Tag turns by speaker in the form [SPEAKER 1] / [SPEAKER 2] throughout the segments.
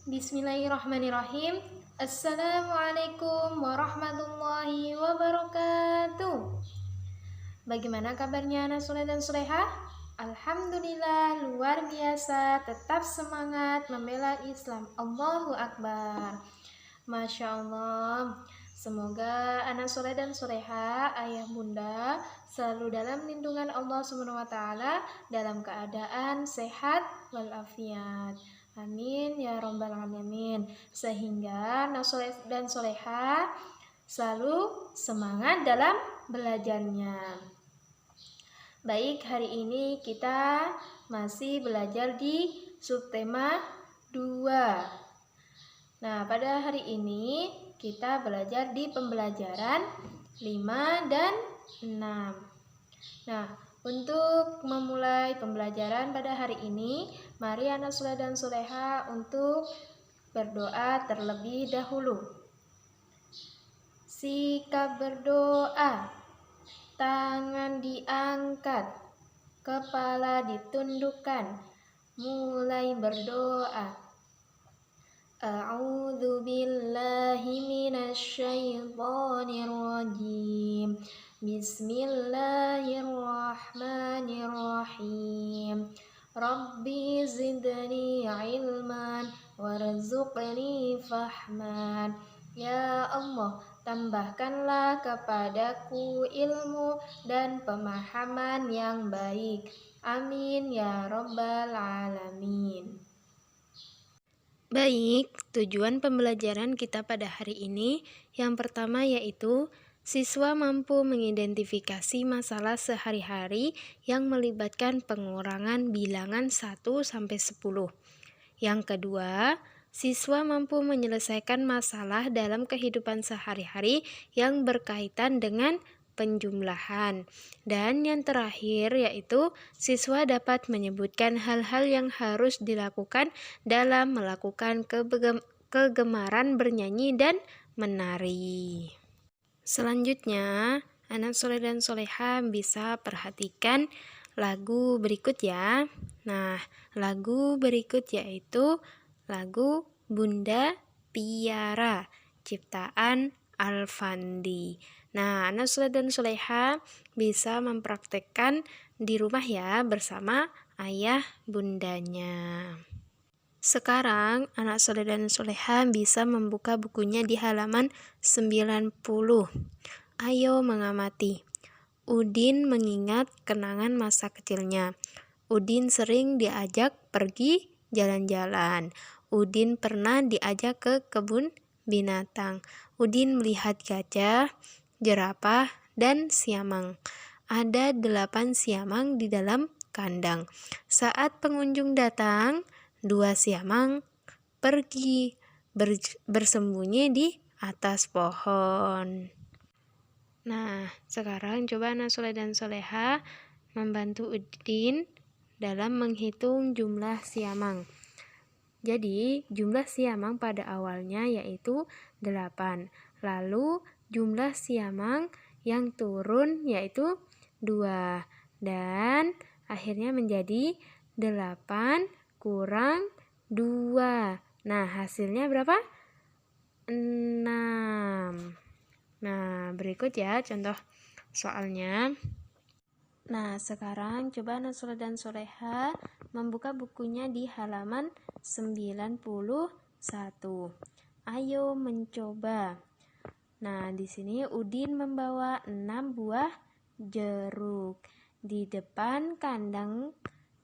[SPEAKER 1] Bismillahirrahmanirrahim. Assalamualaikum warahmatullahi wabarakatuh. Bagaimana kabarnya anak soleh dan soleha? Alhamdulillah luar biasa, tetap semangat membela Islam. Allahu Akbar. Masya Allah. Semoga anak soleh dan soleha, ayah bunda selalu dalam lindungan Allah SWT dalam keadaan sehat walafiat. Amin ya robbal alamin. Sehingga anak soleh dan soleha selalu semangat dalam belajarnya. Baik, hari ini kita masih belajar di subtema 2. Nah, pada hari ini kita belajar di pembelajaran 5 dan 6. Nah, untuk memulai pembelajaran pada hari ini, mari anak soleh dan soleha untuk berdoa terlebih dahulu. Sikap berdoa, tangan diangkat, kepala ditundukkan, mulai berdoa. A'udzu billahi minasyaitonir rajim. Bismillahirrahmanirrahim. Rabbi zidni ilman warzuqni fahman. Ya Allah, tambahkanlah kepadaku ilmu dan pemahaman yang baik. Amin ya robbal alamin. Baik, tujuan pembelajaran kita pada hari ini yang pertama yaitu siswa mampu mengidentifikasi masalah sehari-hari yang melibatkan pengurangan bilangan 1-10. Yang kedua, siswa mampu menyelesaikan masalah dalam kehidupan sehari-hari yang berkaitan dengan penjumlahan. Dan yang terakhir yaitu siswa dapat menyebutkan hal-hal yang harus dilakukan dalam melakukan kegemaran bernyanyi dan menari. Selanjutnya, anak soleh dan soleha bisa perhatikan lagu berikut ya. Nah, lagu berikut yaitu lagu Bunda Piara, ciptaan Alfandi. Nah, anak soleh dan soleha bisa mempraktekkan di rumah ya bersama ayah bundanya. Sekarang, anak soleh dan soleha bisa membuka bukunya di halaman 90. Ayo mengamati. Udin mengingat kenangan masa kecilnya. Udin sering diajak pergi jalan-jalan. Udin pernah diajak ke kebun binatang. Udin melihat gajah, jerapah, dan siamang. Ada 8 siamang di dalam kandang. Saat pengunjung datang, 2 siamang pergi bersembunyi di atas pohon. Nah, sekarang coba anak soleh dan soleha membantu Udin dalam menghitung jumlah siamang. Jadi, jumlah siamang pada awalnya yaitu 8. Lalu, jumlah siamang yang turun yaitu 2. Dan akhirnya menjadi 8 kurang 2. Nah, hasilnya berapa? 6. Nah, berikut ya contoh soalnya. Nah, sekarang coba anak soleh dan soleha membuka bukunya di halaman 91. Ayo mencoba. Nah, di sini Udin membawa 6 buah jeruk. Di depan kandang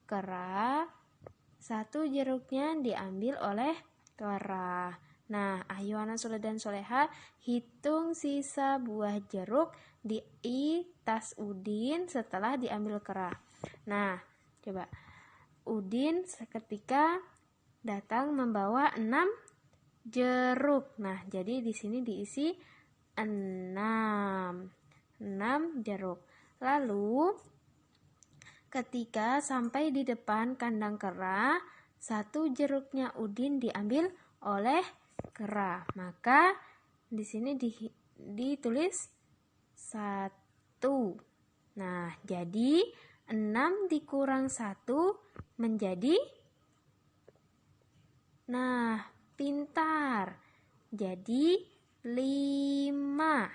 [SPEAKER 1] kera, 1 jeruknya diambil oleh kera. Nah, ayo anak soleh dan soleha hitung sisa buah jeruk di tas Udin setelah diambil kera. Nah, coba Udin seketika datang membawa 6 jeruk. Nah, jadi di sini diisi 6 jeruk. Lalu ketika sampai di depan kandang kera, 1 jeruknya Udin diambil oleh kera. Maka di sini ditulis 1. Nah, jadi 6 dikurang 1 menjadi, nah, pintar. Jadi 5.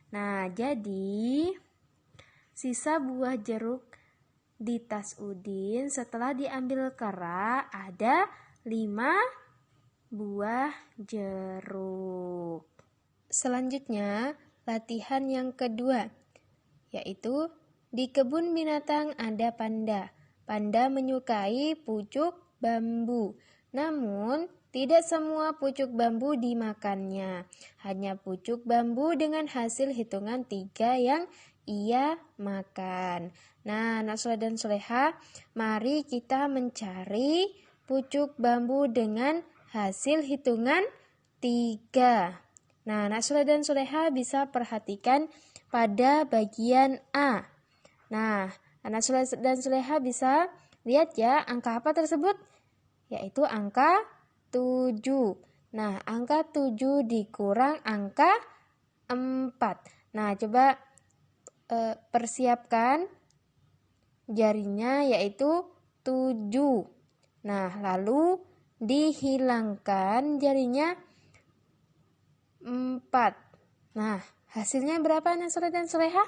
[SPEAKER 1] Nah, jadi sisa buah jeruk di tas Udin setelah diambil kera ada 5 buah jeruk. Selanjutnya, latihan yang kedua, yaitu di kebun binatang ada panda. Panda menyukai pucuk bambu. Namun, tidak semua pucuk bambu dimakannya. Hanya pucuk bambu dengan hasil hitungan 3 yang ia makan. Nah, anak soleh dan soleha, mari kita mencari pucuk bambu dengan hasil hitungan 3. Nah, anak soleh dan soleha bisa perhatikan pada bagian A. Nah, anak soleh dan soleha bisa lihat ya angka apa tersebut? Yaitu angka 7. Nah, angka 7 dikurang angka 4. Nah, coba persiapkan jarinya yaitu 7. Nah, lalu dihilangkan jarinya 4. Nah, hasilnya berapa anak soleh dan soleha?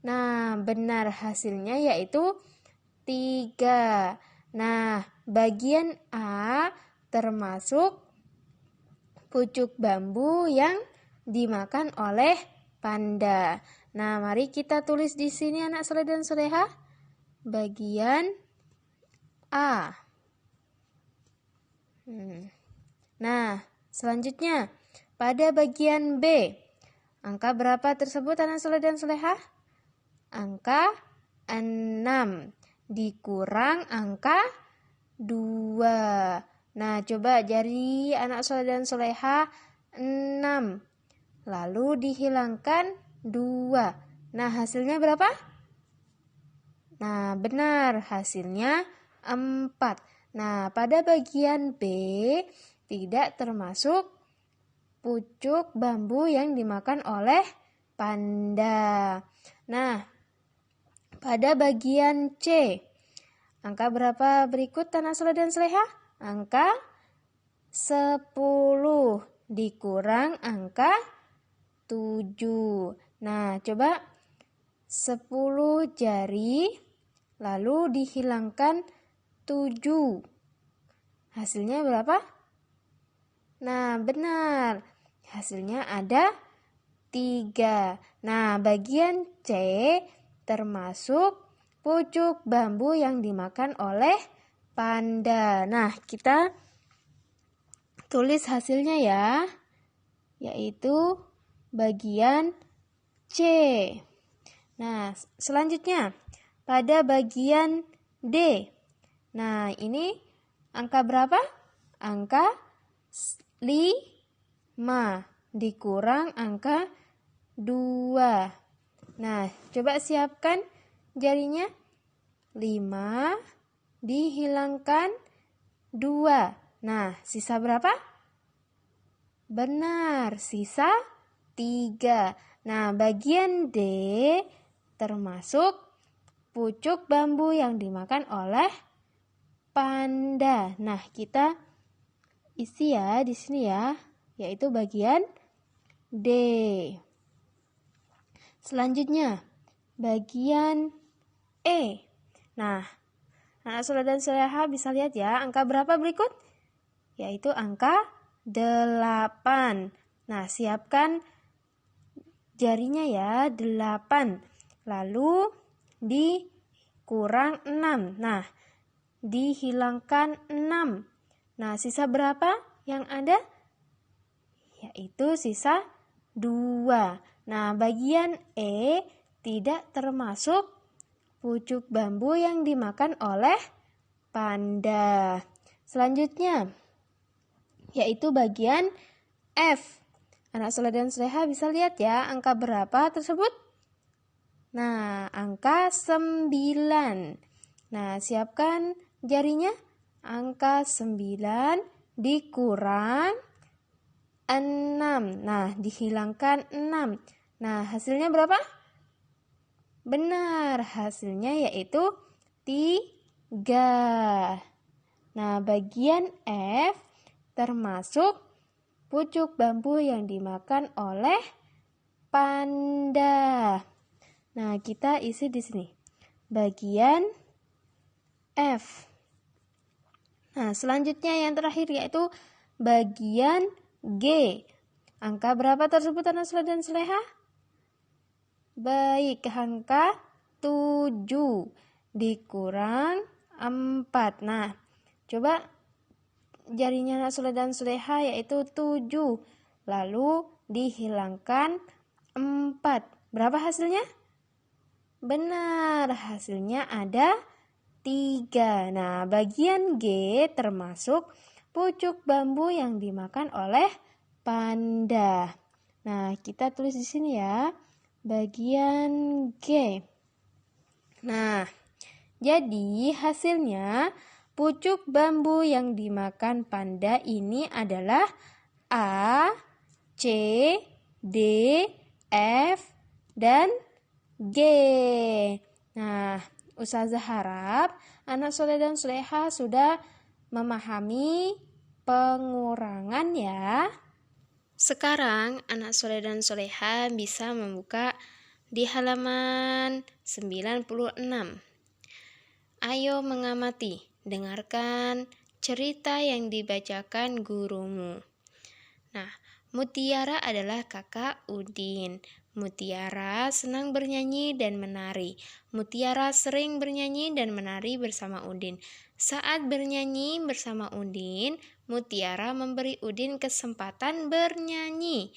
[SPEAKER 1] Nah, benar hasilnya yaitu 3. Nah, bagian A termasuk pucuk bambu yang dimakan oleh panda. Nah, mari kita tulis di sini anak soleh dan soleha. Bagian A. Nah, selanjutnya pada bagian B. Angka berapa tersebut anak soleh dan soleha? Angka 6 dikurang angka 2. Nah, coba jari anak soleh dan soleha 6. Lalu dihilangkan 2. Nah, hasilnya berapa? Nah, benar hasilnya 4. Nah, pada bagian B tidak termasuk pucuk bambu yang dimakan oleh panda. Nah, pada bagian C, angka berapa berikut anak soleh dan soleha? Angka 10 dikurang angka 7. Nah, coba 10 jari lalu dihilangkan 7. Hasilnya berapa? Nah, benar. Hasilnya ada 3. Nah, bagian C termasuk pucuk bambu yang dimakan oleh panda. Nah, kita tulis hasilnya ya, yaitu bagian C. Nah, selanjutnya pada bagian D. Nah, ini angka berapa? Angka 5 dikurang angka 2. Nah, coba siapkan jarinya. 5 dihilangkan 2. Nah, sisa berapa? Benar, sisa 3. Nah, bagian D termasuk pucuk bambu yang dimakan oleh panda. Nah, kita isi ya di sini ya, yaitu bagian D. Selanjutnya, bagian E. Nah, anak soleh dan soleha bisa lihat ya, angka berapa berikut? Yaitu angka 8. Nah, siapkan jarinya ya, 8. Lalu dikurang 6. Nah, dihilangkan 6. Nah, sisa berapa yang ada? Yaitu sisa 2. Nah, bagian E tidak termasuk pucuk bambu yang dimakan oleh panda. Selanjutnya, yaitu bagian F. Anak soleh dan soleha bisa lihat ya, angka berapa tersebut? Nah, angka 9. Nah, siapkan jarinya. Angka 9 dikurang 6. Nah, dihilangkan 6. Nah, hasilnya berapa? Benar, hasilnya yaitu 3. Nah, bagian F termasuk pucuk bambu yang dimakan oleh panda. Nah, kita isi di sini. Bagian F. Nah, selanjutnya yang terakhir yaitu bagian G. Angka berapa tersebut anak soleh dan soleha? Baik, angka 7 dikurang 4. Nah, coba jarinya anak soleh dan soleha yaitu 7. Lalu dihilangkan 4. Berapa hasilnya? Benar, hasilnya ada 3. Nah, bagian G termasuk pucuk bambu yang dimakan oleh panda. Nah, kita tulis di sini ya. Bagian G. Nah, jadi hasilnya pucuk bambu yang dimakan panda ini adalah A, C, D, F, dan G. Nah, Ustazah harap anak soleh dan soleha sudah memahami pengurangan ya. Sekarang anak soleh dan soleha bisa membuka di halaman 96. Ayo mengamati, dengarkan cerita yang dibacakan gurumu. Nah, Mutiara adalah kakak Udin. Mutiara senang bernyanyi dan menari. Mutiara sering bernyanyi dan menari bersama Udin. Saat bernyanyi bersama Udin, Mutiara memberi Udin kesempatan bernyanyi.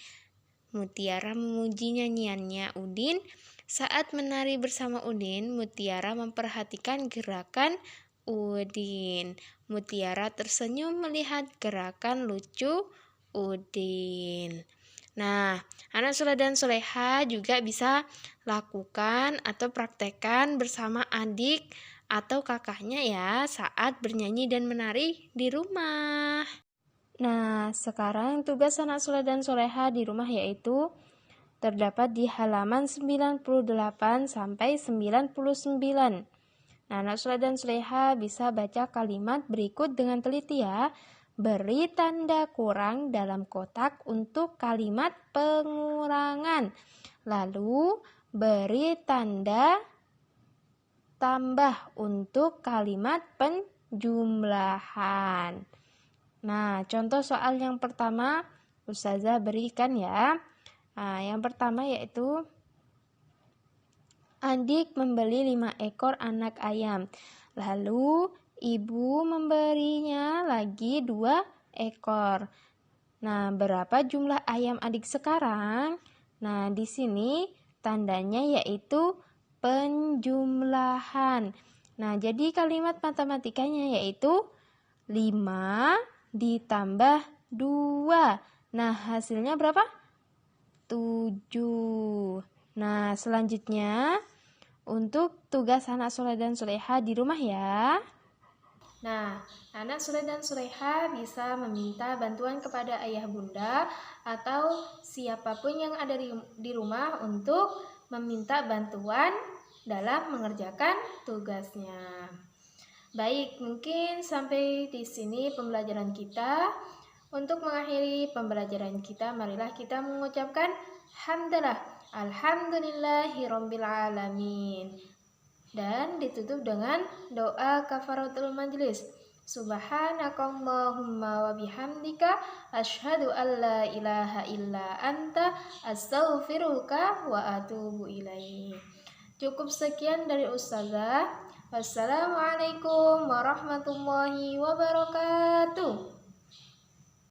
[SPEAKER 1] Mutiara memuji nyanyiannya Udin. Saat menari bersama Udin, Mutiara memperhatikan gerakan Udin. Mutiara tersenyum melihat gerakan lucu Udin. Nah, anak soleh dan soleha juga bisa lakukan atau praktekkan bersama adik atau kakaknya ya saat bernyanyi dan menari di rumah. Nah, sekarang tugas anak soleh dan soleha di rumah yaitu terdapat di halaman 98 sampai 99. Nah, anak soleh dan soleha bisa baca kalimat berikut dengan teliti ya. Beri tanda kurang dalam kotak untuk kalimat pengurangan. Lalu beri tanda tambah untuk kalimat penjumlahan. Nah, contoh soal yang pertama Ustazah berikan ya. Nah, yang pertama yaitu adik membeli 5 ekor anak ayam. Lalu ibu memberinya lagi 2 ekor. Nah, berapa jumlah ayam adik sekarang? Nah, di sini tandanya yaitu penjumlahan. Nah, jadi kalimat matematikanya yaitu 5 ditambah 2. Nah, hasilnya berapa? 7. Nah, selanjutnya untuk tugas anak soleh dan soleha di rumah ya. Nah, anak soleh dan soleha bisa meminta bantuan kepada ayah bunda atau siapapun yang ada di rumah untuk meminta bantuan dalam mengerjakan tugasnya. Baik, mungkin sampai di sini pembelajaran kita. Untuk mengakhiri pembelajaran kita, marilah kita mengucapkan hamdalah, alhamdulillahirabbil alamin. Dan ditutup dengan doa kafaratul majlis. Subhanakallahumma wa bihamdika asyhadu an la ilaha illa anta astaghfiruka wa atubu ilaik. Cukup sekian dari Ustazah. Wassalamualaikum warahmatullahi wabarakatuh.